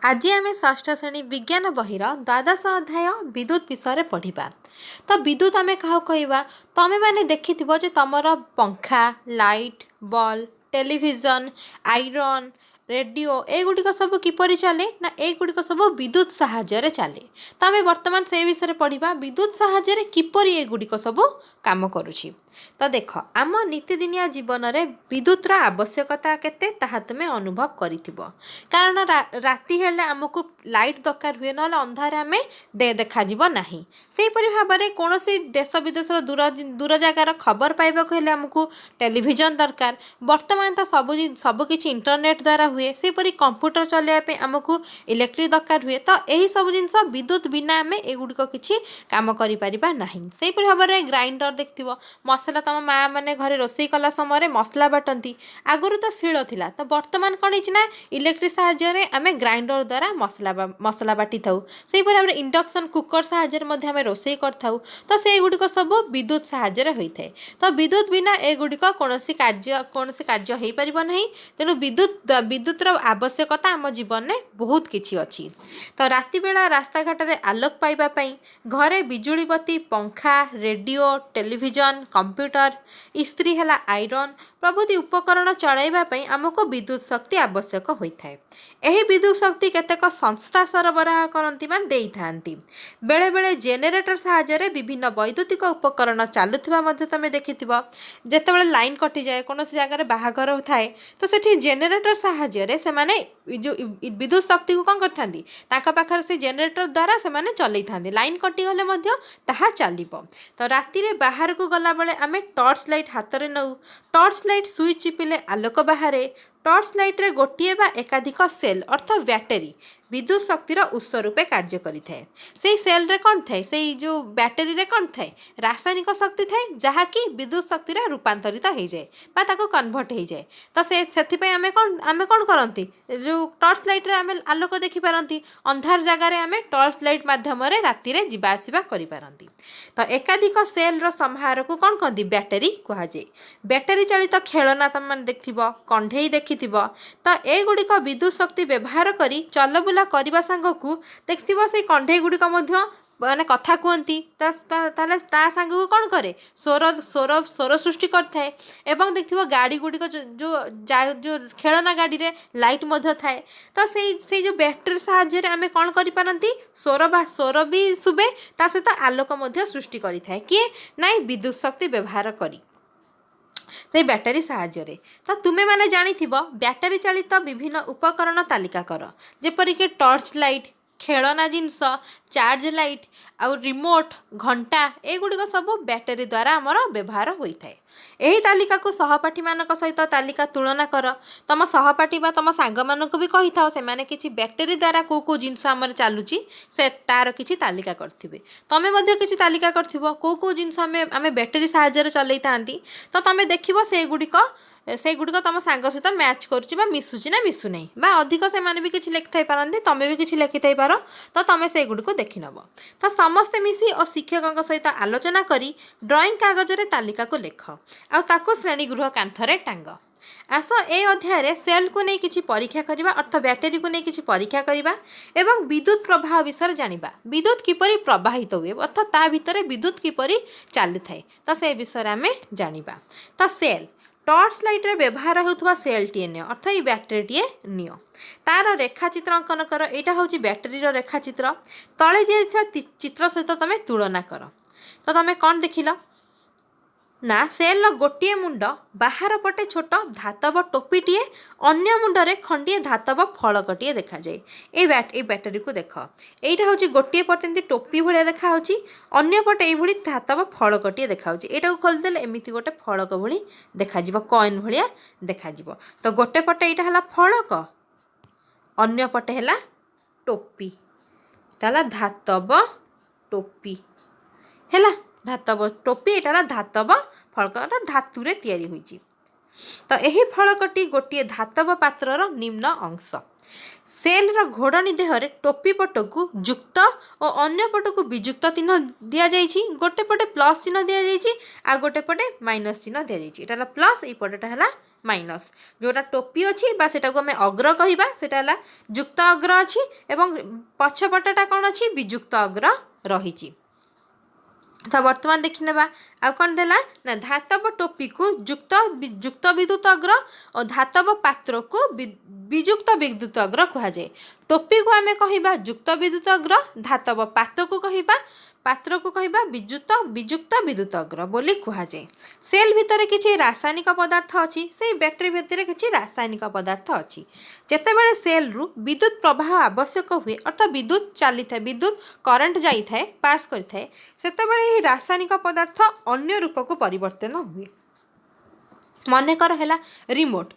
आज आम षष्ठ श्रेणी विज्ञान बहिर द्वादश अध्याय विद्युत विषय पढ़ा। तो विद्युत आम क्या कहवा तुम्हें मैंने देखि जे तुमर पंखा light bulb television iron radio एगुड़िक सब किपर चले ना एगुड़िक सब विद्युत साहाय्य चले। तो आम बर्तमान से विषय पढ़ा विद्युत साहाय्य किपर एगुड़िक सब काम करुँची। तो देख आम नीतिदिनिया जीवन में विद्युतर आवश्यकता केते ताहा तुमे अनुभव करिथिबो। कारण राति हेले आमको लाइट दरकार हुए ना अंधार आम देखा नहीं। से भाव में कौन देश विदेश दूर दूर जगार खबर पाइबाक हेले आमको टेलीविजन दरकार। वर्तमान तो सबकि इंटरनेट द्वारा हुए सेपरी कंप्यूटर चलैया आमको इलेक्ट्रिक दरकार हुए। तो यही सब जिनस विद्युत बिना आम एगुड़िक किसी काम करिपारिबा नहीं। सेपरी भाव में ग्राइंडर देखिथिबो मसला तुम माँ मैंने घरे रोषे कला समय मसला बाटती आगुरी तो शिल थिला। तो वर्तमान कौन है इलेक्ट्रिक साहाय्य आम ग्राइंडर द्वारा मसला बाटी था। से भाव में इंडक्शन कुकर साहाय्य आम रोषे कर तो से गुड़िक सब विद्युत साहाय्य होता है। तो विद्युत बिना एगुड़िक कौन कार्य हो पार ना। तेणु विद्युतर आवश्यकता आम जीवन में बहुत किसी अच्छी। तो राति बेला रास्ता घाट में आलोक पाइबापी घरे बिजुली बत्ती पंखा रेडियो टेलीविजन कंप्यूटर इस्त्री है आयरन प्रभृति उपकरण चलाइवाई आमको विद्युत शक्ति आवश्यक होता है। यही विद्युत शक्ति केतेक संस्था सरबराह करती दे था। बेले बेले जेनेरेटर साहाय्य विभिन्न वैद्युतिक उपकरण चलुवा तुम देखि जिते लाइन कटि जाए कौन जगह बाहागर थाए तो सेठी जेनेरेटर साहाय्य से माने जो विद्युत शक्ति को कौन कर से जेनेरेटर द्वारा से चलई था। लाइन कटिगले ताहा चलिबो। तो राति रे बाहर को गला बेले आमे टॉर्च लाइट हाथ में नौ। टॉर्च लाइट स्विच चिपिले आलोक बाहर। टॉर्च लाइट रे गोटे बा एकाधिक सेल अर्थात बैटेरी विद्युत शक्तिर उत्स रूपे कार्य करिथाए। से सेल रे कौन थाए से जो बैटेरी रे कौन थाए रासायनिक शक्ति थाए जहाँकि विद्युत शक्ति रूपांतरित हो जाए बा ताको कन्वर्ट हो जाए। तो से आमे कौन करती जो टॉर्च लाइट रे आमे आलोक देखि पारंती अंधार जगार आमे टॉर्च लाइट माध्यम राति रे जिबा आसिबा करि पारंती। तो एकाधिक सेल रो समाहार को कौन कहती बैटेरी कह जाए। बैटेरी चलित खेलना तुम देखिथिबो कंढेई देखिथिबो। तो एगुड़िक विद्युत शक्ति व्यवहार करी चलबुला करने सांग को देखिथिबो से कंढेई गुड़िक माने कथा कहती ता सांग को कौन करे स्वर स्वर स्वर सृष्टि करता है। देखिथिबो गाड़ी गुड़िक जो खेलना गाड़ी रे लाइट थाए। तो से जो बैटेरी साहाय्य आमे कौन करि पारंती स्वर भी शुभे ता सहित आलोक सृष्टि करि थाए किए नाई विद्युत शक्ति व्यवहार करी से बैटेरी साहाय्य। तो तुम्हें मैंने जानी बैटेरी चालित विभिन्न उपकरण तालिका कर जेपरिक टॉर्च लाइट खेलना जिनस चार्ज लाइट आउ रिमोट घंटा एगुड़िक सब बैटेरी द्वारा आमर व्यवहार होता है। यही तालिका को सहपाठी मान सहित तालिका तुलना कर तुम सहपाठी बा तुम सांग मानक भी कही था से किसी बैटेरी द्वारा को जिनस आमर चलुची से तार किसी तालिका करथिबे। तमें मध्य किसी तालिका करथिबो को जिनस आमे बैटेरी साहाय्य चलई थांती। तो तुम देखिबो से गुड़िक तुम सांग सहित मैच करुच्ची मिसुची ना मिसु नहीं बा अधिक से भी किसी लिखि पारती तुम भी किसी लिखि पार। तो तुम से गुड़ को देखि नब। तो समस्ते मिसी और शिक्षकों सहित आलोचना करी ड्रॉइंग कागज रे तालिका को लेख आउ श्रेणीगृह कांथरे टांग। आस ए अध्याय सेल को नहीं किसी परीक्षा करवा अर्थ बैटेरी को नहीं किसी परीक्षा करवा एवं विद्युत प्रवाह विषय जानिबा विद्युत किपरि प्रवाहित हुए अर्थात ता भितर विद्युत किपरि चली थाए। तो से विषय आम जानिबा। तो सेल टॉर्च लाइट रे व्यवहार होता सेल टीए नियो अर्थात ये बैटेरी टीए नियो तार रेखाचित्र अंकन कर। यहाँ हूँ बैटेरी रेखाचित्र तले दी चित्र सहित तुम तुलना कर। तो तुम कौन देखिल ना सेल गोटे मुंड बाहर पटे छोट धातव टोपीटीए अन्य मुंडरे खंडे धातव फलकटीए देखा जाए। ये बैटेरी को देख यहाँ हूँ गोटे पटे टोपी भाया देखा अन्य पटे ये धातव फलकटीए देखा यहाँ खोलीदे एमती गोटे फलक भली देखा कॉइन भाया देखा। तो गोटे पटे यहाँ है फलक अन्य पटे है टोपी धातव टोपी है धातव टोपी यहाँ धातव फलक धातुरे तैयारी होइछि। तो यही फलकटी गोटे धातव पात्रर निम्न अंश। सेल घोड़नी देहरे टोपी पटकू युक्त और अन्य पटकू विजुक्त चिन्ह दि जाइछि। गोटे पटे प्लस चिन्ह दि जाइछि आ गोटे पटे माइनस चिन्ह दि जाइछि। एटा प्लस ए पटेटा है माइनस जोटा टोपी अच्छी बा सेटा को आम अग्र कहवा सेटा है युक्त अग्र अच्छी एवं पछपटा कौन अच्छी विजुक्त अग्र रही। तो वर्तमान देखी ना आ कौन देला ना धातव टोपी को युक्त विद्युत अग्र और धातव पात्र को विजुक्त विद्युत अग्र कह जाए। टोपी को आम कहवा युक्त विद्युत अग्र, धातव पात्र को कहवा विजुक्त विद्युत अग्र बोली कह जाए। सेल भितर किसी रासायनिक पदार्थ अच्छी से बैटेरी भितर किसी रासायनिक पदार्थ अच्छी जेतेबेले सेल रु विद्युत प्रवाह आवश्यक हुए अर्थात विद्युत चली था विद्युत करंट जाई थाए पास करि थाए सेतेबेले रासायनिक पदार्थ अन्य रूप को परिवर्तन हुए। मनकर है रिमोट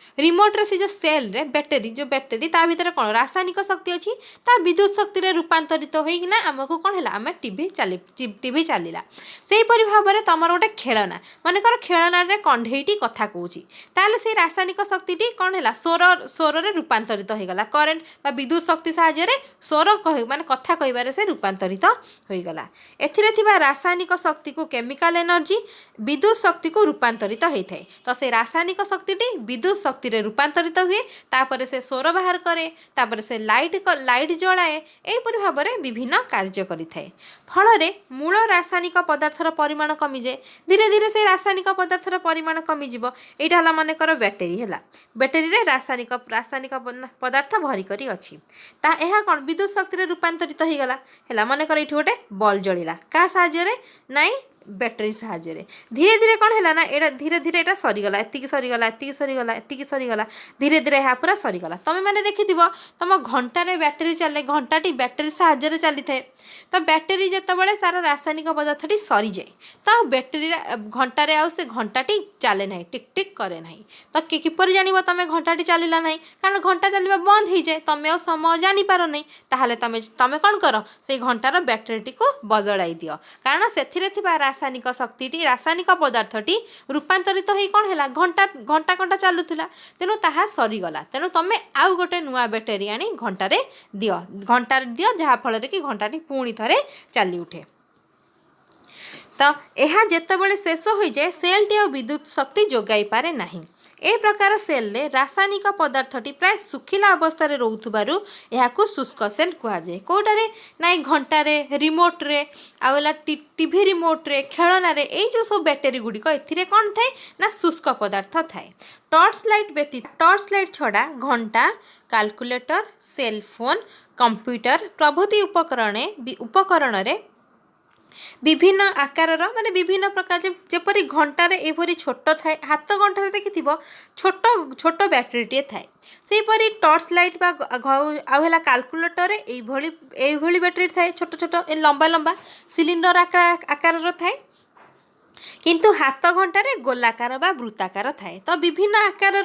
रे से जो सेल रे बैटेरी ता भीतर कौन रासायनिक शक्ति अच्छी ता विद्युत शक्ति रे रूपांतरित होइकिना आमको कौन है आम टीवी चलला से भाव में तुम गोटे खेलना मनकर खेलना रे कंढेईटी कथा कहूँ ताले से रासायनिक शक्ति कौन है स्वर रे रूपांतरित होगला करेन्ट बा विद्युत शक्ति साहाय्य स्वर माने कथा कहबारे से रूपांतरित होगला। एथिरे थिबा रासायनिक शक्ति को केमिकल एनर्जी विद्युत शक्ति को रूपांतरित होता है। तो से रासायनिक शक्ति विद्युत शक्ति रे रूपांतरित हुए तापर से स्वर बाहर करे तापर से लाइट जलाए एपरि भाव में विभिन्न कार्य करिथाए। फल मूल रासायनिक पदार्थर परिमाण कमी जाए धीरे धीरे से रासायनिक पदार्थर परिमाण कमी जीव। एटा हला मानेकर बैटेरी रे रासायनिक पदार्थ भरी करी अछि ता एहा कोन विद्युत शक्ति रे रूपांतरित होइगला हैला मानेकर एठी गोटे बल्ब जलिला का साहाय्य रे नाइ बैटेरी साहाय्य धीरे धीरे कौन है ना एटा धीरे धीरे एटा सरीगला एतिकी सरीगला धीरे धीरे यहाँ पूरा सरीगला। तुम मैंने देखि तुम घंटार बैटेरी चले घंटाटी बैटेरी साहाय्य चली थाए तो बैटेरी जितेबाला तार रासायनिक पदार्थटी सरी जाए तो बैटेरी घंटार आउ से घंटाटी चले ना टिक टिक करे ना तो किपर जान तुम घंटाटी चलला ना कारण घंटा चलवा बंद हो जाए तुम आ समय जानीपार नहीं ताहले तुम कौन कर से घंटार बैटेरी को बदलाई दियो कारण से रासायनिक शक्ति रासायनिक पदार्थटी रूपांतरित हो कौन है घंटा चलुला तेणु ताहा सरीगला तेणु तुम आउ गोटे नुआ बैटेरी आनी घंटारे दियो जहाँफल कि घंटाटी पुणी थे चली उठे। तो यह जितेबाला शेष हो जाए सेलटी आ विद्युत शक्ति जोगाई पारे नहीं। ए प्रकार सेल रे रासायनिक पदार्थटी प्राय सुखिला अवस्था रे रोथुबारु एहाकु शुष्क सेल कुहा जाए। कोटारे नाइ घंटारे रिमोट रे आउला टीवी रिमोट रे खेलना रे ए जो सब बैटेरी गुड़िक एथिरे कौन थाए ना शुष्क पदार्थ थाए। टॉर्च लाइट व्यतीत टॉर्च लाइट छड़ा घंटा कैलकुलेटर सेलफोन कंप्यूटर प्रभृति उपकरण रे विभिन्न आकार माने विभिन्न प्रकार जेपरी घंटार एपरी छोट थाए हाथ घंटार देखि छोट छोट बैटेरी थाए सेपरी टॉर्च लाइट आउला कैलकुलेटर एभली बैटेरी थाए छोट छोट लंबा लंबा सिलिंडर आकार थाए किंतु हाथ घंटार गोलाकार बा वृत्ताकार थाए। तो विभिन्न आकार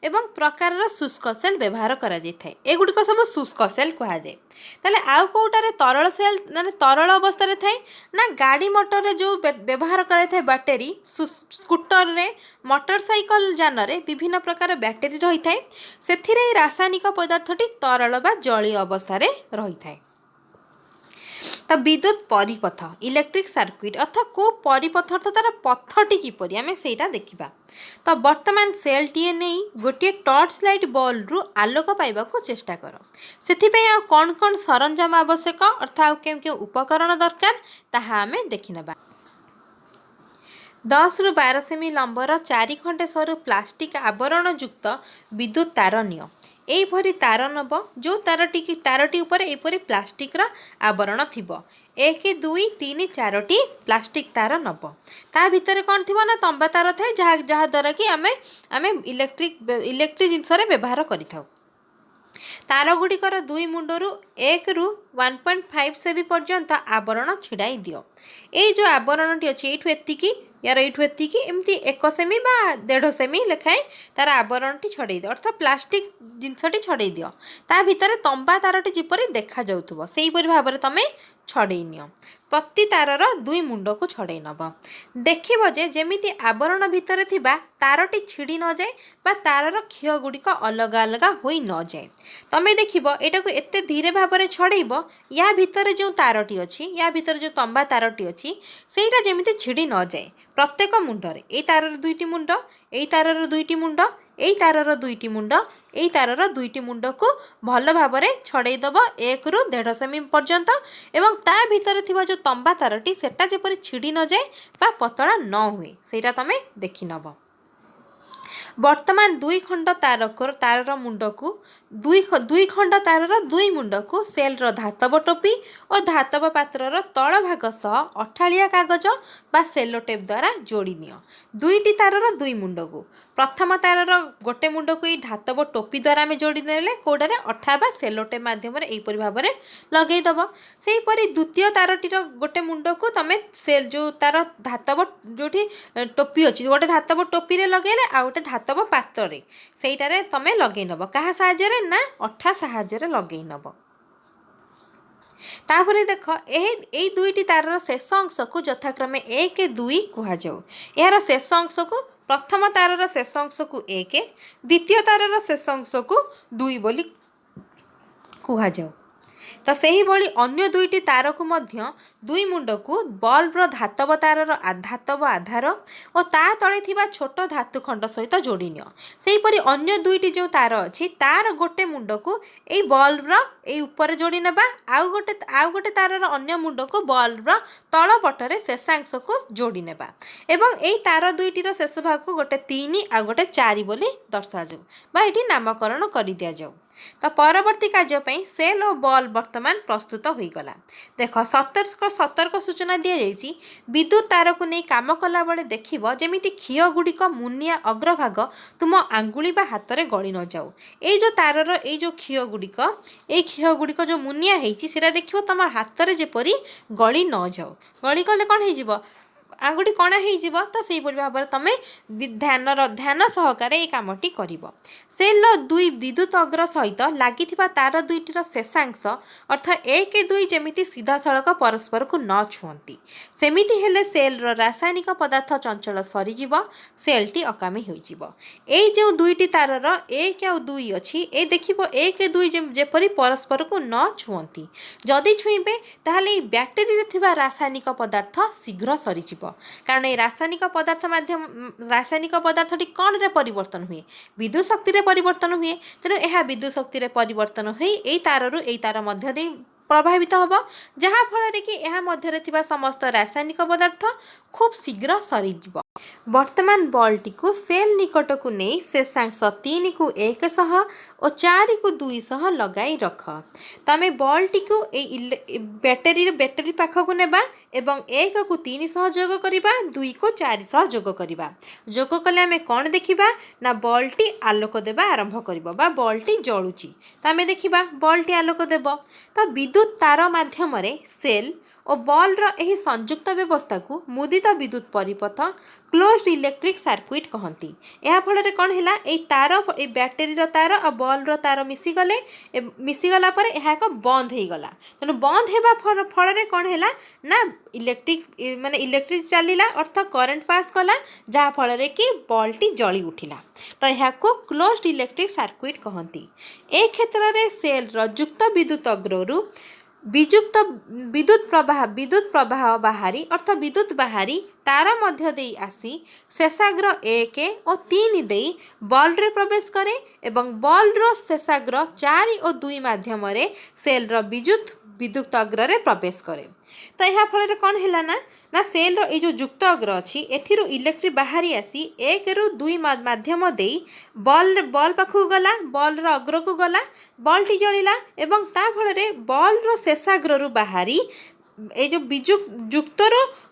एवं प्रकार शुष्क सेल व्यवहार करा जाय थाए एगुड़िक सब शुष्क सेल कहा जाए। ताले आउ कोटारे तरल सेल माने तरल अवस्था रे थाए ना गाड़ी मोटर रे जो व्यवहार करा थाए बैटेरी स्कूटर रे मोटरसाइकल जान रे विभिन्न प्रकार बैटेरी रही थाए सेथिरे रासायनिक पदार्थटी तरल बा जलीय अवस्था रे रही थाए। तो विद्युत परिपथ इलेक्ट्रिक सर्किट अर्थात को परिपथ अर्थात तार पथटी किपरि आमे सेटा देखिबा। तो वर्तमान सेल टीए नहीं गोटे टॉर्च लाइट बल्ब रु आलोक पाइबा को चेष्टा कर सेथिपई आ कौन कौन सरंजाम आवश्यक अर्थात केउ उपकरण दरकार ताहा आमे देखिनबा। 10 रु 12 सेमी लंबर 4 खंडे सरू प्लास्टिक आवरण युक्त विद्युत तार नियो एभरी तार नब जो तारटी ऊपर एपरी प्लास्टिक आवरण थिबो 1 2 3 4टी प्लास्टिक तार नब ता भितर कौन थी ना तंबा तार थाए जहाँ द्वारा कि आमे इलेक्ट्रिक जिनस व्यवहार करिथाउ। तार गुड़िकर 2 मुंडरू 1 रु 1.5 सेमी पर्यंत आवरण छिड़ाई दियो। ये जो आवरणटी अच्छी ये यार ये एमती 1 सेमी बा 1.5 सेमी लेखाएं तार आवरणटी छड़े दियो अर्थात प्लास्टिक जिनसटी छड़े दियो ता भितर तंबा तारटी जिपरि देखा जाउथुबो सेही परि भाबरे तमे छड़े नियो प्रति तारर 2 मुंड को छड़े नब देखिबो जे जेमिति आवरण भितर थिबा तारटी छिड़ी न जाए बा तारर क्षय गुड़िक अलग अलग होई न जाए तमे देखिबो एटा को एते धीरे भाबरे छड़ेइबो या भितर जो तारटी अछि या भितर जो तंबा तारटी अछि सेटा जेमिति छिड़ी न जाए प्रत्येक मुंडरे ए तारर 2टी मुंड ए तारर 2टी मुंड एई तारर दुईटी मुंड एई तारर दुईटी मुंड को भल भाव छड़ेदब 1 ରୁ 1.5 सेमी पर्यंत एवं ता भितर थिबा जो तंबा तारटी सेटा जेपरि छिड़ी न जाए बा पतला न हुए सेटा तमे देखि नब। वर्तमान 2 खंड तारर मुंड को दुई खंड तारर 2 मुंड को सेलर धातव टोपी और धातव पात्रर तल भाग सह अठालिया कागज बा सेलो टेप द्वारा जोड़ी नियो। दुईटी तारर 2 मुंड को प्रथम तारर गोटे मुंड को धातव टोपी द्वारा आम जोड़ी नेले कोडारे अठा बा सेलो टेप माध्यम एपरि भाव लगेदब। सेहीपरि द्वितीय तारटीर गोटे मुंड को तमे सेल जो तार धातव जोठी टोपी अच्छी गोटे धातव टोपी रे लगेले आ गोटे धातव पात्र सेटारे तमे लगे नब क्या साहाय्य ना अठा साहाय्य लगे नब। तापरे देख ए दुईटी तारर शेष अंश को यथाक्रमे 1 2 कह जाऊ। यार शेष अंश को प्रथम तारर शेष अंश को 1 द्वितीय तारर शेष अंश को 2 बोली कह जाऊ। तो सही भली अन्य दुईटी तार को मध्य 2 मुंड को बल्बर धातव तारर धातव आधार और ता तले थिबा छोट धातु खंड सहित जोड़ी नियो। सेहीपरि अन्य दुईटी जो तार अच्छी तार गोटे मुंड को एई बल्बर एई ऊपर जोड़ी नेबा आउ गोटे तारर अन्य मुंड को बल्बर तल पटरे शेषांश को जोड़ी नेबा एवं एई तार दुईटीर शेष भाग को गोटे 3 आ गोटे 4 बोली दर्शा जाऊ बा एठी नामकरण कर दिया जाऊ। तो परवर्ती कार्य सेल और बल वर्तमान प्रस्तुत हो गला। देख सतर्क सूचना दि जाइए विद्युत तार को नहीं काम कला बेले देखिब जेमिति खीय गुड़िक मुनिया अग्रभाग तुम आंगुली बा हाथ में गली न जाऊ। ये जो तारर ये जो खीय गुड़िक जो मुनिया है देखिए तुम हाथ में जेपरी गली न जाऊ। गली गले कौन हो आंगुठी कणा हो तो से भाव में तुम ध्यान सहकार ये कमटी कर। सेल 2 विद्युत अग्र सहित लगी तार दुईटर शेषांश अर्थात 1 2 जमी सीधा सड़क परस्पर को न छुअंती सेमिति हेले सेल रासायनिक पदार्थ चंचल सरीज सेलटी अकामी हो जो दुईटी तारर 1 और 2 अच्छी ए देखिए 1 2 जेपरी परस्पर को न छुअंती जदि छुईबे ताहले बैक्टेरिया थिबा रासायनिक पदार्थ शीघ्र सरीज कारण ये रासायनिक पदार्थटी कौन रे परिवर्तन हुए विद्युत शक्ति रे परिवर्तन हुए तेणु यह विद्युत शक्ति रे परिवर्तन हो तारु तार मध्य दे प्रभावित हम जहाँ फल कि यह मध्य थिबा समस्त रासायनिक पदार्थ खूब शीघ्र सरीज। वर्तमान बल्टी को सेल निकट को नहीं शेषांश 3 को 100 और 4 को 200 लगाई रख। तो आम बल्टी को बैटेरी पाख को नेबा एवं 1 को 300 जोग करिबा 2 को 400 जोग करिबा। जोग कले आम कौन देखिबा ना बल्टी आलोक देबा आरंभ करिबो बा बल्टी जळुची। तो आम देखिबा बल्टी आलोक देब। तो विद्युत तार माध्यम रे सेल और बल्बर यही संयुक्त व्यवस्था को मुदित विद्युत परिपथ क्लोज्ड इलेक्ट्रिक सर्किट कहती। यह फल कौन है ये तार ये बैटेरी तार और बल्बर तार मिसीगला यह एक बंद हो गला तेणु बंद होगा फल कौन है ना इलेक्ट्रिक चलला अर्थ करंट पास कला जहाँ फल कि बल्टी जली उठिला। तो यह को क्लोज्ड इलेक्ट्रिक सर्किट कहती। ए क्षेत्र में सेल युक्त विद्युत अग्रु विद्युत प्रवाह बाहरी अर्थ विद्युत बाहरी तार मध्य दे आसी शेषाग्र 1 और 3 दे बल्ब रे प्रवेश करे एवं बल्ब रो शेषाग्र 4 और 2 माध्यम रे सेल रो विद्युत अग्र रे प्रवेश करे। तो यह फल कौन है ना सेल रो जो युक्त अग्र अच्छी एथिरो इलेक्ट्रिक बाहरी आसी 1 ରୁ 2 माध्यम दे बल पाखक गला बल अग्र को गला बल्टी जलिला एवं ता फल बल रो शेषाग्र बाहरी ए जो युक्त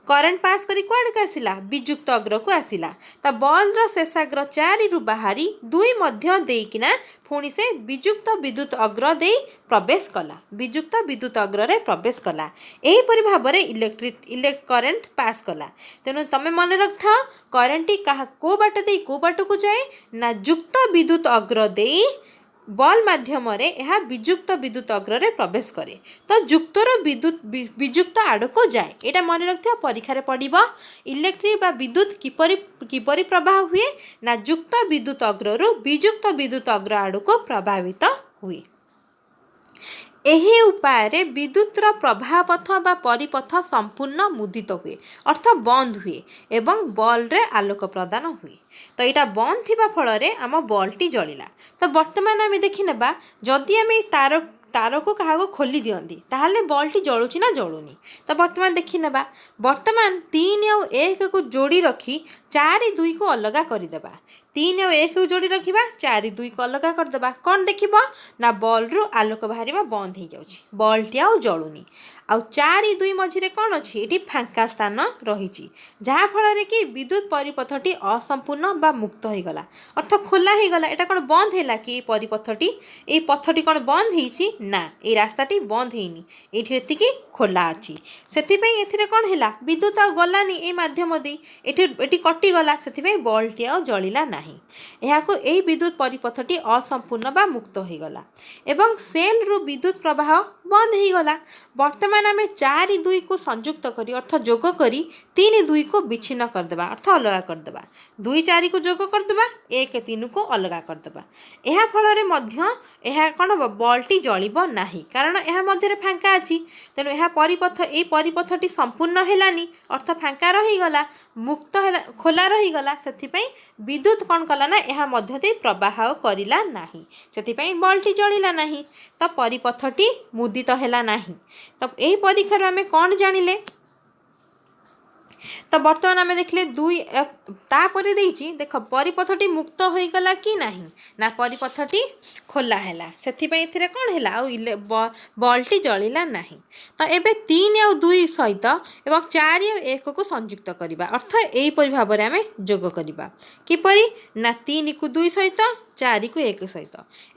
करंट पास करी कुआड़ आसिला विजुक्त अग्र को आसिला। तो बल शेषाग्र 4 ରୁ बाहरी 2 मध्य देकिना पुणी से विजुक्त विद्युत अग्र दे प्रवेश कला विजुक्त विद्युत अग्र रे प्रवेश कला एहीपरि भाव में इलेक्ट्रिक करंट पास कला। तेणु तमें मन रख करंट को बाट दे को बाट को जाए ना युक्त विद्युत अग्र दे बल माध्यम रे यह विजुक्त विद्युत अग्र रे प्रवेश करे। तो युक्तर विजुक्त आड़ को जाए यहाँ मन रखा परीक्षा रे पड़िबो इलेक्ट्रिक बा विद्युत किपरि प्रवाह हुए ना युक्त विद्युत अग्र विजुक्त विद्युत अग्र आड़ को प्रभावित हुए। ଏହି ଉପାୟରେ ବିଦ୍ୟୁତର ପ୍ରବାହ ପଥ ବା ପରିପଥ ସମ୍ପୂର୍ଣ୍ଣ ମୁଦିତ ହୁଏ, ଅର୍ଥ ବନ୍ଦ ହୁଏ ଏବଂ ବଲ୍ବରେ ଆଲୋକ ପ୍ରଦାନ ହୁଏ। ତ ଏଇଟା ବନ୍ଦ ଥିବା ଫଳରେ ଆମ ବଲ୍ଟି ଜଳିଲା। ତ ବର୍ତ୍ତମାନ ଆମେ ଦେଖିନେବା ଯଦି ଆମେ ତାରକୁ କାହାକୁ ଖୋଲି ଦିଅନ୍ତି ତାହେଲେ ବଲ୍ଟି ଜଳୁଛି ନା ଜଳୁନି। ତ ବର୍ତ୍ତମାନ ଦେଖିନେବା। ବର୍ତ୍ତମାନ 3 ଆଉ 1କୁ ଯୋଡ଼ି ରଖି 4 2କୁ ଅଲଗା କରିଦେବା। 3 ଆଉ 1କୁ ଯୋଡ଼ି ରଖିବା, 4 2କୁ ଅଲଗା କରିଦେବା। କ'ଣ ଦେଖିବ ନା ବଲ୍ରୁ ଆଲୋକ ବାହାରିବା ବନ୍ଦ ହେଇଯାଉଛି, ବଲ୍ଟି ଆଉ ଜଳୁନି। ଆଉ 4 2 ମଝିରେ କ'ଣ ଅଛି? ଏଠି ଫାଙ୍କା ସ୍ଥାନ ରହିଛି, ଯାହାଫଳରେ କି ବିଦ୍ୟୁତ ପରିପଥଟି ଅସମ୍ପୂର୍ଣ୍ଣ ବା ମୁକ୍ତ ହୋଇଗଲା, ଅର୍ଥ ଖୋଲା ହୋଇଗଲା। ଏଇଟା କ'ଣ ବନ୍ଦ ହେଲା କି? ଏଇ ପଥଟି କ'ଣ ବନ୍ଦ ହେଇଛି? ନା, ଏଇ ରାସ୍ତାଟି ବନ୍ଦ ହେଇନି, ଏଇଠି ଏତିକି ଖୋଲା ଅଛି। ସେଥିପାଇଁ ଏଥିରେ କ'ଣ ହେଲା? ବିଦ୍ୟୁତ ଆଉ ଗଲାନି ଏଇ ମାଧ୍ୟମ ଦେଇ, ଏଠି କଟିଗଲା। ସେଥିପାଇଁ ବଲ୍ଟି ଆଉ ଜଳିଲା ନାହିଁ। ଏହି ବିଦ୍ୟୁତ ପରିପଥଟି ଅସମ୍ପୂର୍ଣ୍ଣ ବା ମୁକ୍ତ ହୋଇଗଲା ଏବଂ ସେଲ୍ରୁ ବିଦ୍ୟୁତ ପ୍ରବାହ ବନ୍ଦ ହୋଇଗଲା। ବର୍ତ୍ତମାନ ଆମେ 4 2କୁ ସଂଯୁକ୍ତ କରି ଅର୍ଥ ଯୋଗ କରି 3 2କୁ ବିଚ୍ଛିନ୍ନ କରିଦେବା, ଅର୍ଥ ଅଲଗା କରିଦେବା। 2 4କୁ ଯୋଗ କରିଦେବା, 1 3କୁ ଅଲଗା କରିଦେବା। ଏହା ଫଳରେ ମଧ୍ୟ ଏହା କ'ଣ ହେବ? ବଲ୍ଟି ଜଳିବ ନାହିଁ, କାରଣ ଏହା ମଧ୍ୟରେ ଫାଙ୍କା ଅଛି। ତେଣୁ ଏହି ପରିପଥଟି ସମ୍ପୂର୍ଣ୍ଣ ହେଲାନି, ଅର୍ଥ ଫାଙ୍କା ରହିଗଲା, ମୁକ୍ତ ହେଲା, ଖୋଲା ରହିଗଲା। ସେଥିପାଇଁ ବିଦ୍ୟୁତ କ'ଣ କଲା ନା ଏହା ମଧ୍ୟ ଦେଇ ପ୍ରବାହ କରିଲା ନାହିଁ। ସେଥିପାଇଁ ବଲ୍ଟି ଜଳିଲା ନାହିଁ। ତ ପରିପଥଟି ମୁଦିତ ହେଲା ନାହିଁ। ତ ଏହି ପରୀକ୍ଷାରୁ ଆମେ କ'ଣ ଜାଣିଲେ? ତ ବର୍ତ୍ତମାନ ଆମେ ଦେଖିଲେ ତାପରେ ଦେଇଛି, ଦେଖ ପରିପଥଟି ମୁକ୍ତ ହୋଇଗଲା କି ନାହିଁ? ନା ପରିପଥଟି ଖୋଲା ହେଲା। ସେଥିପାଇଁ ଏଥିରେ କ'ଣ ହେଲା? ଆଉ ବଲ୍ଟି ଜଳିଲା ନାହିଁ। ତ ଏବେ 3 ଆଉ 2 ସହିତ ଏବଂ 4 ଆଉ 1କୁ ସଂଯୁକ୍ତ କରିବା, ଅର୍ଥ ଏହିପରି ଭାବରେ ଆମେ ଯୋଗ କରିବା। କିପରି? ନା 3କୁ 2 ସହିତ, 4କୁ 1 ସହିତ।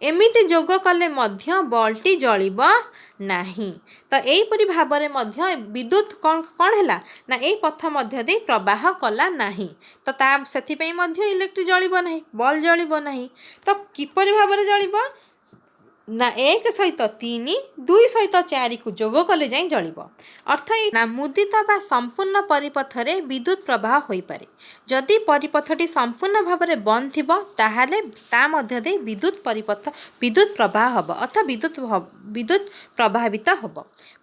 ଏମିତି ଯୋଗ କଲେ ମଧ୍ୟ ବଲ୍ଟି ଜଳିବ ନାହିଁ। ତ ଏହିପରି ଭାବରେ ମଧ୍ୟ ବିଦ୍ୟୁତ କ'ଣ ହେଲା? ନା ଏହି ପଥ ମଧ୍ୟ ଦେଇ ପ୍ରବାହ କଲା ନାହିଁ। ତ ସେଥିପାଇଁ ମଧ୍ୟ ଇଲେକ୍ଟ୍ରିକ୍ ଜଳିବ ନାହିଁ, ବଲ୍ ଜଳିବ ନାହିଁ। ତ କିପରି ଭାବରେ ଜଳିବ? ନା 1 ସହିତ 3, 2 ସହିତ 4କୁ ଯୋଗ କଲେ ଯାଇ ଜଳିବ। ଅର୍ଥ ନା ମୁଦିତ ବା ସମ୍ପୂର୍ଣ୍ଣ ପରିପଥରେ ବିଦ୍ୟୁତ ପ୍ରବାହ ହୋଇପାରେ। ଯଦି ପରିପଥଟି ସମ୍ପୂର୍ଣ୍ଣ ଭାବରେ ବନ୍ଦ ଥିବ ତାହେଲେ ତା ମଧ୍ୟ ଦେଇ ବିଦ୍ୟୁତ ପ୍ରବାହ ହେବ, ଅର୍ଥାତ୍ ବିଦ୍ୟୁତ ପ୍ରଭାବିତ ହେବ।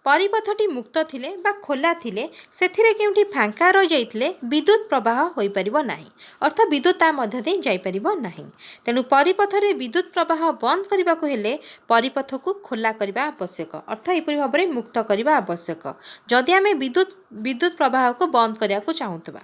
ପରିପଥଟି ମୁକ୍ତ ଥିଲେ ବା ଖୋଲା ଥିଲେ, ସେଥିରେ କେଉଁଠି ଫାଙ୍କା ରହିଯାଇଥିଲେ ବିଦ୍ୟୁତ ପ୍ରବାହ ହୋଇପାରିବ ନାହିଁ, ଅର୍ଥାତ୍ ବିଦ୍ୟୁତ ତା ମଧ୍ୟ ଦେଇ ଯାଇପାରିବ ନାହିଁ। ତେଣୁ ପରିପଥରେ ବିଦ୍ୟୁତ ପ୍ରବାହ ବନ୍ଦ କରିବାକୁ ହେଲେ ପରିପଥକୁ ଖୋଲା କରିବା ଆବଶ୍ୟକ, ଅର୍ଥାତ୍ ଏହିପରି ଭାବରେ ମୁକ୍ତ କରିବା ଆବଶ୍ୟକ ଯଦି ଆମେ ବିଦ୍ୟୁତ ପ୍ରବାହକୁ ବନ୍ଦ କରିବାକୁ ଚାହୁଁଥିବା।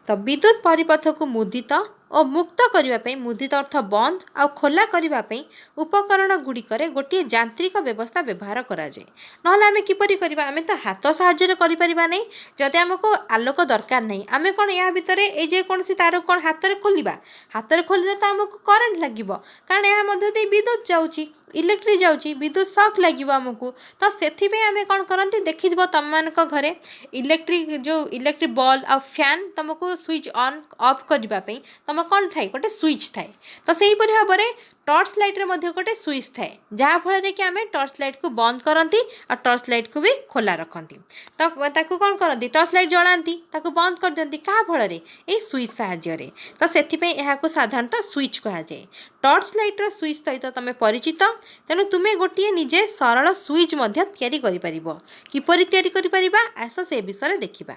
ତ ବିଦ୍ୟୁତ ପରିପଥକୁ ମୁଦିତ ଓ ମୁକ୍ତ କରିବା ପାଇଁ, ମୁଦିତ ଅର୍ଥ ବନ୍ଦ ଆଉ ଖୋଲା କରିବା ପାଇଁ ଉପକରଣ ଗୁଡ଼ିକରେ ଗୋଟିଏ ଯାନ୍ତ୍ରିକ ବ୍ୟବସ୍ଥା ବ୍ୟବହାର କରାଯାଏ। ନହେଲେ ଆମେ କିପରି କରିବା? ଆମେ ତ ହାତ ସାହାଯ୍ୟରେ କରିପାରିବା ନାହିଁ। ଯଦି ଆମକୁ ଆଲୋକ ଦରକାର ନାହିଁ, ଆମେ କ'ଣ ଏହା ଭିତରେ ଏଇ ଯେକୌଣସି ତାରକୁ କ'ଣ ହାତରେ ଖୋଲିବା? ହାତରେ ଖୋଲିଲେ ତ ଆମକୁ କରେଣ୍ଟ ଲାଗିବ, କାରଣ ଏହା ମଧ୍ୟ ଦେଇ ବିଦ୍ୟୁତ ଯାଉଛି, ଇଲେକ୍ଟ୍ରିକ୍ ଯାଉଛି, ବିଦ୍ୟୁତ ସକ୍ ଲାଗିବ ଆମକୁ। ତ ସେଥିପାଇଁ ଆମେ କ'ଣ କରନ୍ତି? ଦେଖିଥିବ ତମମାନଙ୍କ ଘରେ ଇଲେକ୍ଟ୍ରିକ୍ ବଲ୍ ଆଉ ଫ୍ୟାନ୍, ତୁମକୁ ସୁଇଚ୍ ଅନ୍ ଅଫ୍ କରିବା ପାଇଁ ତୁମ କ'ଣ ଥାଏ? ଗୋଟେ ସୁଇଚ୍ ଥାଏ। ତ ସେହିପରି ଭାବରେ ଟର୍ଚ୍ଚ ଲାଇଟ୍ରେ ମଧ୍ୟ ଗୋଟେ ସୁଇଚ୍ ଥାଏ, ଯାହାଫଳରେ କି ଆମେ ଟର୍ଚ୍ଚ ଲାଇଟ୍କୁ ବନ୍ଦ କରନ୍ତି ଆଉ ଟର୍ଚ୍ଚ ଲାଇଟ୍କୁ ବି ଖୋଲା ରଖନ୍ତି। ତ ତାକୁ କ'ଣ କରନ୍ତି? ଟର୍ଚ୍ଚ ଲାଇଟ୍ ଜଳାନ୍ତି, ତାକୁ ବନ୍ଦ କରିଦିଅନ୍ତି। କାହା ଫଳରେ? ଏଇ ସୁଇଚ୍ ସାହାଯ୍ୟରେ। ତ ସେଥିପାଇଁ ଏହାକୁ ସାଧାରଣତଃ ସୁଇଚ୍ କୁହାଯାଏ। ଟର୍ଚ୍ଚ ଲାଇଟ୍ର ସୁଇଚ୍ ସହିତ ତୁମେ ପରିଚିତ, ତେଣୁ ତୁମେ ଗୋଟିଏ ନିଜେ ସରଳ ସୁଇଚ୍ ମଧ୍ୟ ତିଆରି କରିପାରିବ। କିପରି ତିଆରି କରିପାରିବା? ଆସ ସେ ବିଷୟରେ ଦେଖିବା।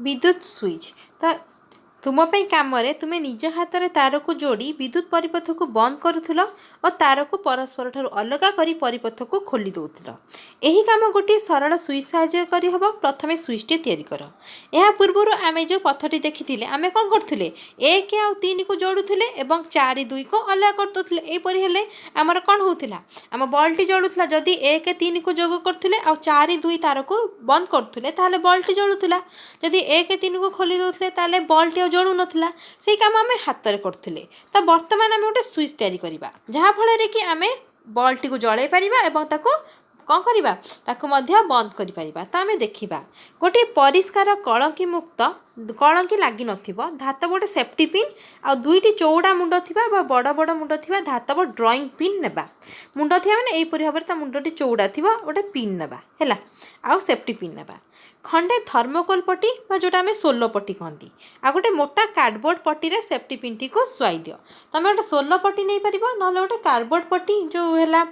ବିଦ୍ୟୁତ ସୁଇଚ୍। ତ ତୁମ ପାଇଁ କାମରେ ତୁମେ ନିଜ ହାତରେ ତାରକୁ ଯୋଡ଼ି ବିଦ୍ୟୁତ ପରିପଥକୁ ବନ୍ଦ କରୁଥିଲ ଓ ତାରକୁ ପରସ୍ପରଠାରୁ ଅଲଗା କରି ପରିପଥକୁ ଖୋଲି ଦେଉଥିଲ। ଏହି କାମ ଗୋଟିଏ ସରଳ ସୁଇଚ୍ ସାହାଯ୍ୟରେ କରିହେବ। ପ୍ରଥମେ ସୁଇଚ୍ଟି ତିଆରି କର। ଏହା ପୂର୍ବରୁ ଆମେ ଯେଉଁ ପଥଟି ଦେଖିଥିଲେ, ଆମେ କ'ଣ କରୁଥିଲେ? 1 ଆଉ 3କୁ ଯୋଡ଼ୁଥିଲେ ଏବଂ 4 2କୁ ଅଲଗା କରିଦେଉଥିଲେ। ଏହିପରି ହେଲେ ଆମର କ'ଣ ହେଉଥିଲା? ଆମ ବଲ୍ଟି ଜଳୁଥିଲା। ଯଦି 1 3କୁ ଯୋଗ କରୁଥିଲେ ଆଉ 4 2 ତାରକୁ ବନ୍ଦ କରୁଥିଲେ ତାହେଲେ ବଲ୍ଟି ଜଳୁଥିଲା। ଯଦି 1 3କୁ ଖୋଲି ଦେଉଥିଲେ ତାହେଲେ ବଲ୍ଟି ଆଉ ଜଳୁନଥିଲା। ସେଇ କାମ ଆମେ ହାତରେ କରୁଥିଲେ। ତ ବର୍ତ୍ତମାନ ଆମେ ଗୋଟେ ସୁଇଚ୍ ତିଆରି କରିବା, ଯାହାଫଳରେ କି ଆମେ ବଲ୍ଟିକୁ ଜଳାଇ ପାରିବା ଏବଂ ତାକୁ କ'ଣ କରିବା? ତାକୁ ମଧ୍ୟ ବନ୍ଦ କରିପାରିବା। ତ ଆମେ ଦେଖିବା, ଗୋଟିଏ ପରିଷ୍କାର କଳଙ୍କି ଲାଗିନଥିବ ଧାତବ ଗୋଟେ ସେଫ୍ଟି ପିନ୍ ଆଉ 2ଟି ଚଉଡ଼ା ମୁଣ୍ଡ ଥିବା ବା ବଡ଼ ବଡ଼ ମୁଣ୍ଡ ଥିବା ଧାତବ ଡ୍ରଇଂ ପିନ୍ ନେବା। ମୁଣ୍ଡ ଥିବା ମାନେ ଏହିପରି ଭାବରେ ତା ମୁଣ୍ଡଟି ଚଉଡ଼ା ଥିବ, ଗୋଟେ ପିନ୍ ନେବା ହେଲା, ଆଉ ସେଫ୍ଟି ପିନ୍ ନେବା। ଖଣ୍ଡେ ଥର୍ମୋକୋଲ୍ ପଟି ବା ଯେଉଁଟା ଆମେ ସୋଲୋ ପଟି କହନ୍ତି, ଆଉ ଗୋଟେ ମୋଟା କାର୍ଡ଼ବୋର୍ଡ଼ ପଟିରେ ସେଫ୍ଟି ପିନ୍ଟିକୁ ଶୁଆଇ ଦିଅ। ତୁମେ ଗୋଟେ ସୋଲୋ ପଟି ନେଇପାରିବ, ନହେଲେ ଗୋଟେ କାର୍ଡ଼ବୋର୍ଡ଼ ପଟି ଯେଉଁ ହେଲା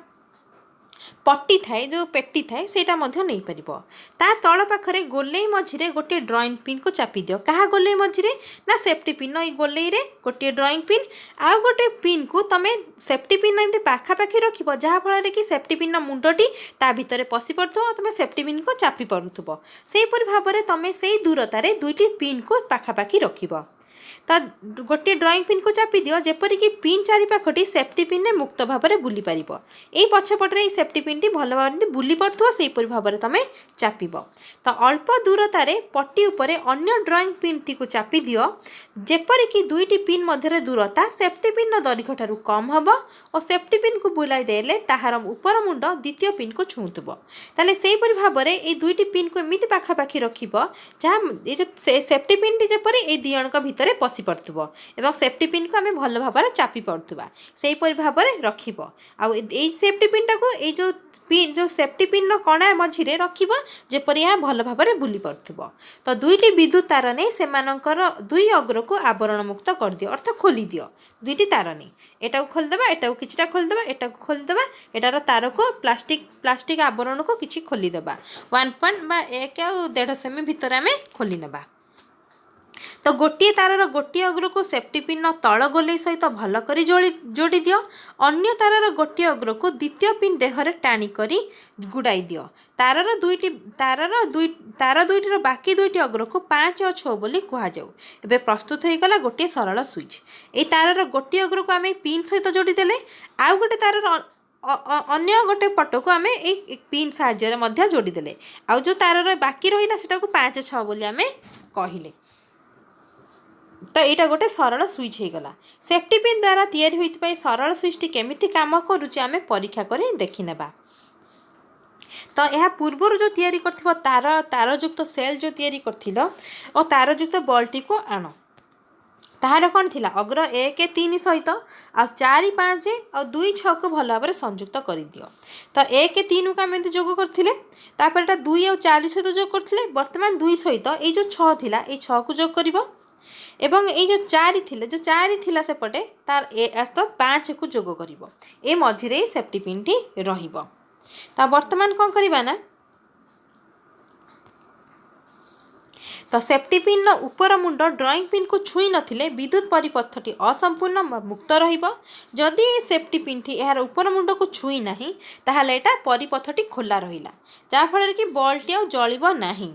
पट्टी थाए जो पेटी थाए सेटा मध्य नहीं परिबो। ता तळ पाखरे गोलेई मझिरे गोटे ड्रॉइंग पिन को चापी दियो। कहा गोलेई मझिरे ना सेफ्टी पिन ई गोलेई रे गोटे ड्रॉइंग पिन आ गोटे पिन को तमे सेफ्टी पिन एमती पाखापाखि रखिबो जहाँ फल कि सेफ्टी पिन मुंडटी ता भितर पशि पड़ुथबो तुम सेफ्टी पिन को चापी पड़ुथबो। सेहीपरि भाव में तुम से दूरतार दुईटी पिन को पाखापाखि रखिबो। तो गोटे ड्रॉइंग पिन को चापी दियो जेपरिक पिन चारिपाखटी सेफ्टी पिन ने मुक्त भाव में बुली पार। यही पछपटे सेफ्टी पिन टी भल भाव बुली पड़ुथबो सेहीपरि भाव में तुम चापिब। तो अल्प दूरतार पट्टी उपरे अन्य ड्रॉइंग पिन टी को चापी दियो जेपरिक दुईटी पिन मध्य दूरता सेफ्टी पिन दैर्घ्य ठारू कम हम और सेफ्टी पिन को बुलाई देले ताहार उपर मुंड द्वितीय पिन को छुँथब। ताले सेहीपरि भाव में ये दुईटी पिन को एमती पाखापाखि रखिब जहाँ ये जो सेफ्टी पिन टी जेपरि ए दी जणक भितर पशि पड़ुथबो एवं सेफ्टी पिन को आम भल भाव में चापी पड़ुथबा सेहीपरि भाव में रखिब। आउ ए सेफ्टी पिन टाको ए जो सेफ्टी पिन कणा मझिरे रखिब जेपरि यहाँ भल भाव में बुली पड़ुथबो। तो दुईटी विद्युत तार नहीं सेमानंकर दुई अग्र को आवरण मुक्त कर दियो अर्थ खोली दियो। दुईटी तार नहीं एटा को खोलदेबा एटा को किछटा खोलदेबा एटा को खोलदेबा एटार तार को प्लास्टिक आवरण को किछि खोलीदेबा 1.1 सेमी भितर आम खोली नेबा। तो गोटे तारर गोटे अग्र को सेफ्टी पिन तल गोलेई सहित भल करी जोड़ी दियो। अन्य तारर गोटे अग्र को द्वितीय पिन देहरे टाणी करी गुड़ाई दियो। तार दुईटर बाकी दुईटी अग्र को 5 और 6 बोली कह जाऊ। एबे प्रस्तुत हो गला गोटे सरल स्विच। ए तारर गोटे अग्र को आम पिन सहित जोड़ी देले आउ गोटे तारर अन्य गोटे पट को आम एक पिन साहाय्य जोड़ी देले आउ जो तारर बाकी रहिला सेटा को 5 6 बोली आम कहिले। तो यहाँ गोटे सरल स्विच हो गला। सेफ्टी पिन द्वारा तैयारी होइतिबा सरल स्विच केमिति काम करुचे आम परीक्षा कर देखिनेबा। तो यह पूर्वर जो तैयारी करथिबो तारयुक्त सेल जो तैयारी करथिलो और तारयुक्त बल्टी को आण ताहार कौन थिला अग्र 1 3 सहित आ 4 5 और 2 6 को भल भाव में संयुक्त कर दियो। तो 1 3 को आम जोग करथिले तापर एटा 2 और 4 सहित जोग करथिले वर्तमान 2 सहित ए जो 6 थिला ए 6 को जोग करिवो एवं ये जो 4 थिले जो 4 थिला सेपटे तार तो 5 को जोग करिवो ए मझिरे सेफ्टी पिन टी रहिबो। तो वर्तमान कौन करिबा ना तो सेफ्टी पिन उपर मुंड ड्रॉइंग पिन को छुई नथिले विद्युत परिपथटी असंपूर्ण मुक्त रहिबो। जदि सेफ्टी पिन टी यार उपर मुंड को छुई नाही ताहाले एटा परिपथटी खोला रहिला जा फल कि बल्टी आ जलिबो नाही।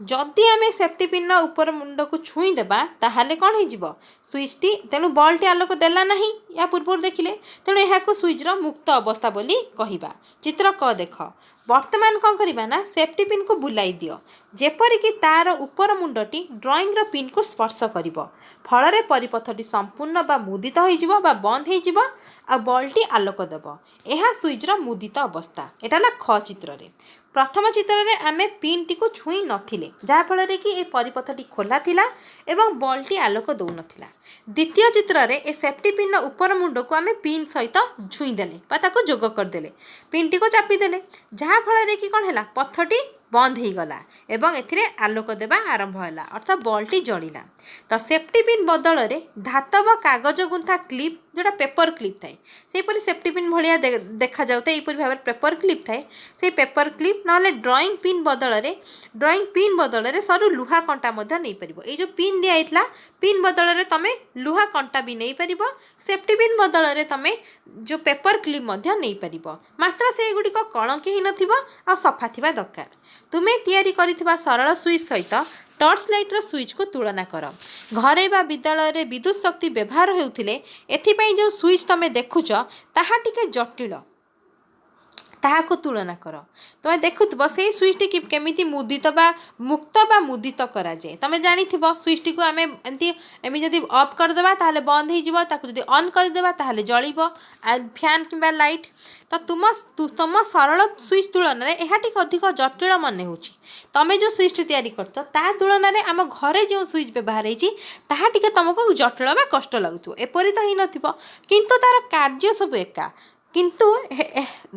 जदि आम सेफ्टी पिन उपर मुंड को छुई देबा ताहाले कौन हो स्विच टी तेणु बल्टी आलोक देला नहीं या पूर्व देखिले तेणु यहाँ स्विच मुक्त अवस्था बोली कहिबा। चित्र क देख वर्तमान कौन करिबा ना सेफ्टी पिन को बुलाई दियो जेपरिक तार उपर मुंडटी ड्रॉइंग पिन को स्पर्श करिवो फल परिपथटी संपूर्ण बा मुदित होइजिवो बा बंद होइजिवो आ बल्टी आलोक देव। यह स्विच मुदित अवस्था एटा ख चित्र रे। प्रथम चित्र रे आमे पिन टी को छुई नथिले जहाँ फल कि ए परिपथटी खोला थिला एवं बल्टी आलोक दौ नथिला। द्वितीय चित्र रे ए सेफ्टी पिन उपर मुंड को आमे पिन सहित छुई देले बा ताको जोग कर देले पिन टी को चापी देले जहाँ फल कि कौन है पथटी बंद हो गला एवं एथिरे आलोक देवा आरंभ होला अर्थात बल्टी जलिला। तो सेफ्टी पिन बदल रे धातव कागज गुंथा क्लिप जोटा पेपर क्लिप थाए सेपरि सेफ्टी पिन भलिया देखा जाउता एपरि भाव पेपर क्लिप थाए से पेपर क्लिप ना ड्रॉइंग पिन बदल रे सरू लुहा कंटा मध्य नहीं परिबो। ए जो पिन दिया आइतला पिन बदल रे तमे लुहा कंटा भी नहीं परिबो सेफ्टी पिन बदल रे तमे जो पेपर क्लिप मध्य नहीं परिबो मात्र से गुडी को कलंकी ही नथिबो आ सफा थिबा दरकार। तुमे तैयारी करिथिबा सरल स्विच सहित टर्च लाइटर स्विच को तुलना कर। घरे बा विद्यालय रे विद्युत शक्ति व्यवहार होउथिले एथिपई जो स्विच तमे देखुच ताहा टिके जटिल ताहाको तुलना कर। तुम देखुव से स्विच टी केमिति मुदित बा मुक्त बा मुदित करा जाए तुम जानी स्विच टी को आम एमती जदि अफ करदेबा ताहले बंद हो ताकू जदि ऑन करदेबा ताहले जलिबो फैन किंबा लाइट। तो तुम सरल स्विच तुलन में यह अधिक जटिल मन हो तमें जो स्विच तैयारी करछ ता तुलन में आम घरे जो स्विच व्यवहार होती तुमको जटिल बा कष्ट लगुव एपरी तो ही नथिबो किंतु तार कार्य सब एका किंतु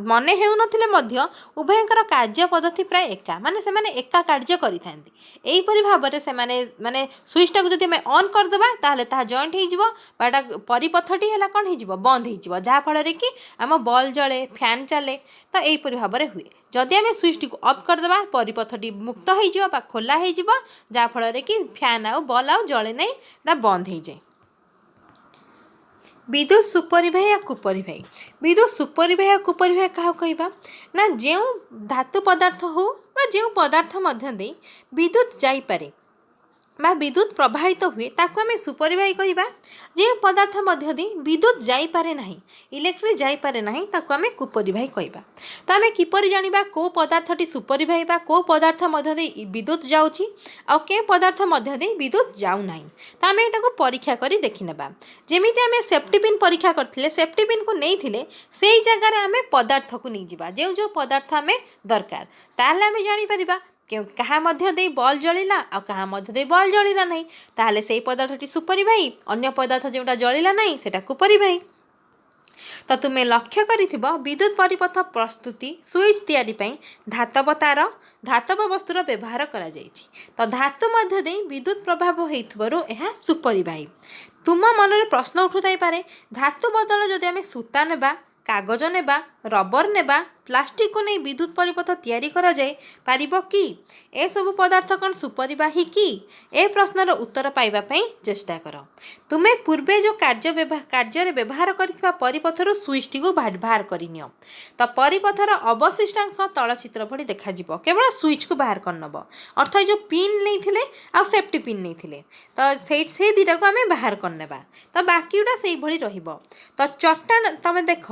मने हेउनथिले मध्य उभयंकर कार्य पद्धति प्राय एका माने से माने एका कार्य करिथांती एहीपरि भाବରେ ସେମାନେ ମାନେ ସୁଇଚଟାକୁ ଯଦି ଆମେ ଅନ୍ କରିଦେବା ତାହେଲେ ତାହା ଜଏଣ୍ଟ ହେଇଯିବ ବା ଏଟା ପରିପଥଟି ହେଲା କ'ଣ ହେଇଯିବ ବନ୍ଦ ହେଇଯିବ ଯାହାଫଳରେ କି ଆମ ବଲ୍ ଜଳେ ଫ୍ୟାନ୍ ଚାଲେ ତ ଏହିପରି ଭାବରେ ହୁଏ ଯଦି ଆମେ ସୁଇଚଟିକୁ ଅଫ୍ କରିଦେବା ପରିପଥଟି ମୁକ୍ତ ହେଇଯିବ ବା ଖୋଲା ହେଇଯିବ ଯାହାଫଳରେ କି ଫ୍ୟାନ୍ ଆଉ ବଲ୍ ଆଉ ଜଳେ ନାହିଁ ଏଟା ବନ୍ଦ ହେଇଯାଏ। विद्युत सुपरिवाही या कुपरिवाही विद्युत सुपरिवाही या कुपरिवाही क्या कहवा ना जो धातु पदार्थ हो जो पदार्थ मध्य दे विद्युत जाइपरे बा विद्युत प्रवाहित हुए ताकू आम सुपरिवाही कहवा जो पदार्थ मध्य दे विद्युत जाइपरे ना इलेक्ट्रिक जाइपरे ना ताकू आम कुपरिवाही कहवा तो आम किपर जाना कौ पदार्थटी सुपरिवाही बा कौ पदार्थ मध्य दे विद्युत जाऊँगी आउ के पदार्थ मध्य दे विद्युत जाऊना तो आम यहाँ परीक्षा कर देखने जमी आम सेफ्टी पिन परीक्षा करते सेफ्टी पिन को नहीं से जगार आम पदार्थ को नहीं जावा जो जो पदार्थ आम दरकार ताल आम जापर क्यों क्या मध्य दे बॉल जलिला आ क्या मध्य दे बॉल जलिला नहीं ताहले से पदार्थटी सुपरिवाही अन्य पदार्थ जोटा जलिला नहीं सेटा कुपरिवाही। तो तुम्हें लक्ष्य करिथिबो विद्युत परिपथ प्रस्तुति स्विच तैयारी पई धातव तार धातव वस्तुर व्यवहार करा जायछि तो धातु मध्य दे विद्युत प्रभाव होइथबरु एहा सुपरिवाही। तुम मन में प्रश्न उठुथाई पारे धातु बदल जदि आमे सूता नेबा कागज नेबा रबर नेबा प्लास्टिक को नहीं विद्युत परिपथ तैयारी करा जाए पारिबो कि ए सब पदार्थ कौन सुपरिवाही कि ए प्रश्नर उत्तर पाइबा पई चेष्टा कर। तुम्हें पूर्वे जो कार्य व्यवहार करथिबा परिपथर स्विचटी को बाहर करिनियो तो परिपथर अवशिष्टांश तल चित्र भली देखा जिवो केवल स्विच को बाहर करनब अर्थात जो पिन नहीं आ सेफ्टी पिन नहीं तो से दुटा को आम बाहर करनेबा तो बाकीटा से भली रहिबो। तो चट्टान तमे देख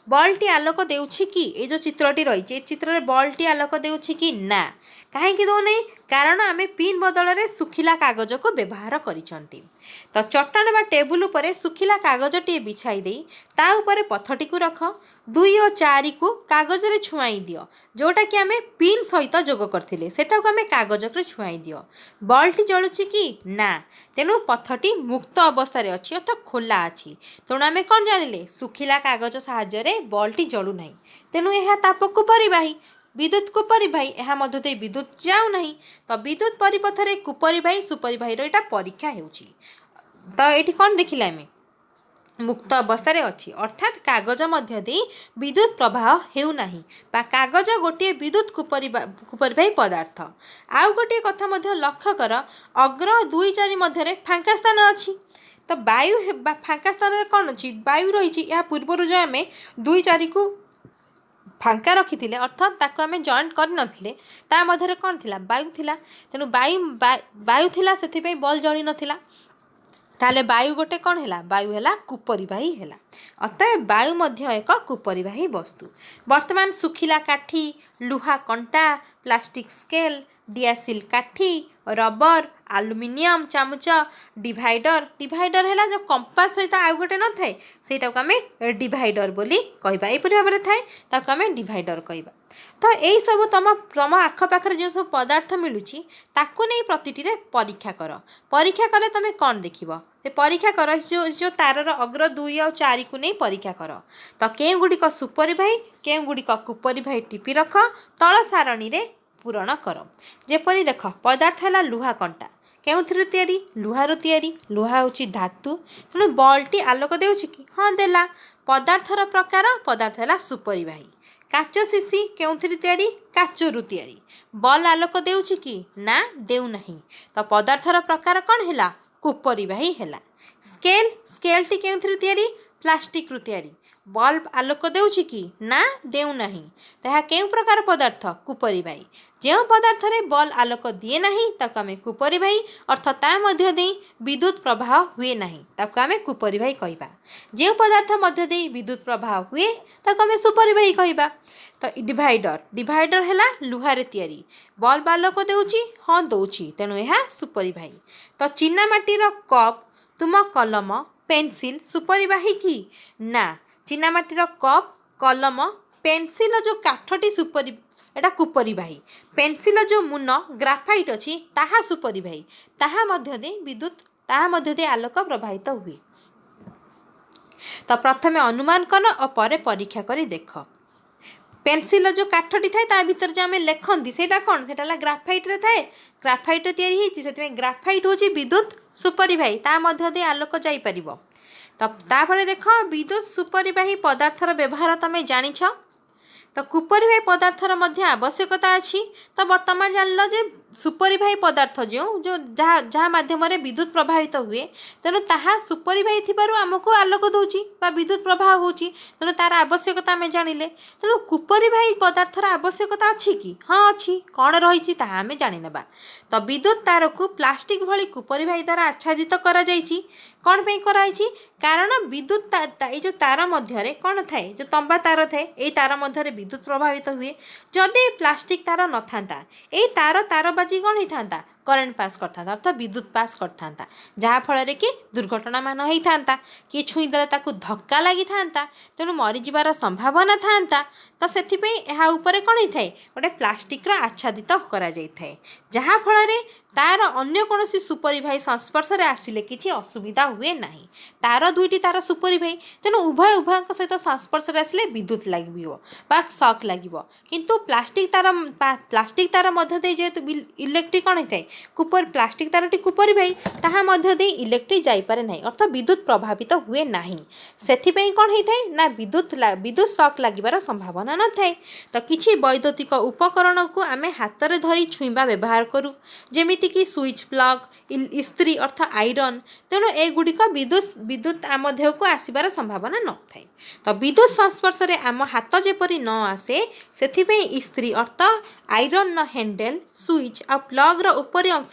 बल्टी आलोक देउछि कि ए जो चित्रटी रही चित्र बल्टी आलोक देउछि कि ना कहीं दौना कारण आम पिन बदल में सुखिला कागज को व्यवहार करिसंती। तो चट्टान बा टेबुल उपर सुखिला कागजटी बिछाई दे ता उपरे पथटी को रख 2 और 4 को कागज रे छुआई दियो जोटा कि आम पिन सहित जोग करथिले सेटा को आम कागज रे छुआई दियो बल्टी जलुछि कि ना तेणु पथटी मुक्त अवस्था अच्छी अर्थात खोला अच्छी तेणु आम कौन जानिले सुखिला कागज साहाय्य बल्टी जलु नहीं तेणु यह ताप कुपरिवाही विद्युत कुपरिवाही यह मध्य विद्युत जाऊ नहीं तो विद्युत परिपथरे कुपरिवाही सुपरिवाही यहाँ परीक्षा होउछि। तो ये कौन देखिले आम मुक्त अवस्था अच्छी अर्थात कागज मध्य दे विद्युत प्रवाह हेउ नाही बा कागज गोटे विद्युत कुपरिवाही पदार्थ। आउ गोटे कथा मध्य लक्ष्य कर अग्र 2-4 मध्य फांका स्थान अच्छी तो वायु फांका स्थान कौन अच्छी वायु रही या पूर्वर जो आम 2-4 को फांका रखी थे अर्थात ताको आम जॉइंट करनथिले ता मध्यरे कौन थिला वायु थिला तेणु वायु थिला सेथिपई बॉल जଳି नथिला ताले वायु गोटे कौन है वायु है कुपरिवाही है अतः वायु मध्य एक कुपरिवाही वस्तु। वर्तमान सुखिला काठी लुहा कंटा प्लास्टिक स्केल डियासिल काठी रबर आलुमिनियम चामच डिवाइडर है जो कंपास सहित आउ गोटे न थाए सेटा को आम डिवाइडर बोली कहबा एपरि भाव थाए ताको आम डिवाइडर कहबा। तो यही सब तुम आखपाखर जो सब पदार्थ मिलूँ ताकू नहीं प्रतिटी परीक्षा कर तुम कौन देख परीक्षा कर जो तारर अग्र 2 और 4 को नहीं परीक्षा कर तो केउ गुड़िक सुपरिवाही केउ गुड़िक कुपरिवाही टिपी रख तल सारणी रे पूरण कर। जेपरी देख पदार्थ है लुहा कंटा केउथिरु तैयारी लुहारू तैयारी लुहा होची धातु तेणु बल्टी आलोक देउछि कि हाँ देला पदार्थर प्रकार पदार्थ है सुपरिवाही। काच सीसी केउथिरु तैयारी काचरू तैयारी बल आलोक देउछि कि ना देउ नहीं तो पदार्थर प्रकार कौन है कुपरिवाही है। स्केलटी केउथिरु तैयारी प्लास्टिक रु तैयारी बल्ब आलोक देउछि कि ना देउ नहीं तो यह केउ प्रकार पदार्थ कुपरिवाही। जो पदार्थ रे बल आलोक दिए नहीं ताको आमे कुपरिवाही अर्थात ता मध्य दे विद्युत प्रवाह हुए नहीं ताको आमे कुपरिवाही कहबा। जो पदार्थ मध्य दे विद्युत प्रवाह हुए ताको आमे सुपरिवाही कहबा। तो डिवाइडर है लुहारे तैयारी बल्ब आलोक देउछि हाँ दउछि तेणु यह सुपरिवाही। तो चीना माटीर कप तुम कलम पेंसिल सुपरिवाही कि ना चीनामाटीर कप कलम पेंसिल जो काठटी एटा कुपरिवाही पेंसिल जो मुन ग्राफाइट अच्छी ताहा सुपरिवाही ताहा मध्य दे विद्युत ताहा मध्य दे आलोक प्रवाहित हुए। तो प्रथमे अनुमान कर और पर परीक्षा करी देख। पेनसिल जो काठटी थाए ता भीतर जो आम लेखती सेटा कौन से ग्राफाइट रे थाए ग्राफाइट तैयारी होती से ग्राफाइट हूँ विद्युत सुपरिवाही ता मध्य दे आलोक जापर। तो तापर देख विद्युत सुपरिवाही पदार्थर व्यवहार तुम जानिछ। तो कुपरिवाही पदार्थर मध्य आवश्यकता अच्छी। तो बर्तमान जान जे सुपरिवाही पदार्थ जो जो जहाँ जहाँ माध्यम विद्युत प्रभावित हुए तेणु ताहा सुपरिवाही थिबारु आमको आलोक दौची बा विद्युत प्रवाह होची तेणु तार आवश्यकता आम जानिले। तेणु कुपरिवाही पदार्थर आवश्यकता अच्छी कि हाँ अच्छी कौन रही ताहा आम जानिनेबा। तो विद्युत तार को प्लास्टिक भली कुपरिवाही द्वारा आच्छादित करा जाइछि। कौन पे कराइछि कारण विद्युत ये जो तार मध्य कौन थाए जो तंबा तार थाए ये तार मध्य विद्युत प्रभावित हुए। जदि प्लास्टिक तार न था ये तार बाजी कौन होता करेन्ट पास करता अर्थात विद्युत पास करता जहाँफल कि दुर्घटना मान होता किए छुईदे ताकू धक्का लगी था तेणु मरीजार संभावना था। तो से उपर कौन होता है गोटे प्लास्टिक आच्छादित करा जहाँफल तार अन्य कौन सुपरिवाही संस्पर्श में आसिले किसी असुविधा हुए ना। तार दुईटी तार सुपरिवाही तेणु उभय सहित संस्पर्श में आसिले विद्युत लगे शक लगे किंतु प्लास्टिक तार मध्य जेहेतु इलेक्ट्रिक कौन होता है कुपर प्लास्टिक तारटी कुपरिवाही ताहा मध्य दे इलेक्ट्रिक जाइपारे नहीं अर्थात विद्युत प्रभावित हुए नहीं। सेथिपई कौन होता है ना विद्युत शक लगिबार संभावना न थाए। तो किछि वैद्युतिक उपकरण को आमे हाथ में धरी छुईबा व्यवहार करूँ जेमिति कि स्विच प्लग इस्त्री अर्थात आयरन तेणु एगुड़िक विद्युत आम देह को आसबार संभावना न थाए। तो विद्युत संस्पर्श में आम हाथ जेपरी न आसे से इस्त्री अर्थात आयरन हैंडल स्विच आ प्लग उपरी अंश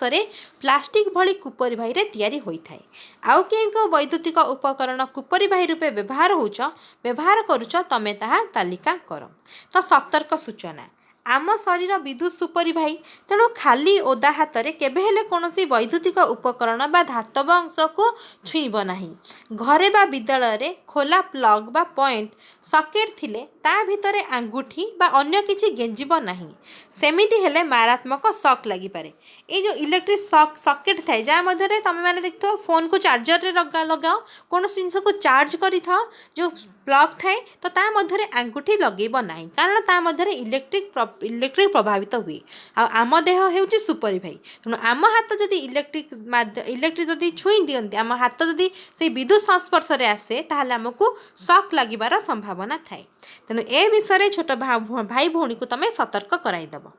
प्लास्टिक भली कुपरिवाही तैयारी होता है। आउ कि वैद्युतिक उपकरण कुपरिवाही रूपे व्यवहार करुच तमें ताहा तालिका कर। तो सतर्क सूचना आम शरीर विद्युत सुपरिवाही तेणु खाली ओदा हाथ में केबे हेले कौनसी वैद्युतिक उपकरण बा धातव अंश को छुईब नहीं। घरे बा विद्यालय रे खोला प्लग बा पॉइंट सकेट थिले ता भितर आंगुठी बा अन्य किछि गेंजिब नहीं सेमिति हेले मारात्मक शक लगी पारे। ये जो इलेक्ट्रिक सकेट थाए जहाँ मध्य तुम मैंने देखो फोन को चार्जर रे लगाओ कौन जिनस को चार्ज करी था जो प्लग थाए तो ता मध्य आंगुठी लगेब नहीं कारण ता मध्य इलेक्ट्रिक प्रभावित हुए। आम देह होउछि सुपरिवाही तेणु आम हाथ जदि इलेक्ट्रिक जदि छुई दियंती आम हाथ जदि से विद्युत संस्पर्श में आसे ताहले आमको शक लगिबार संभावना थाए। तेणु ए विषय छोट भाई भौणी को तमें सतर्क कराइदेव।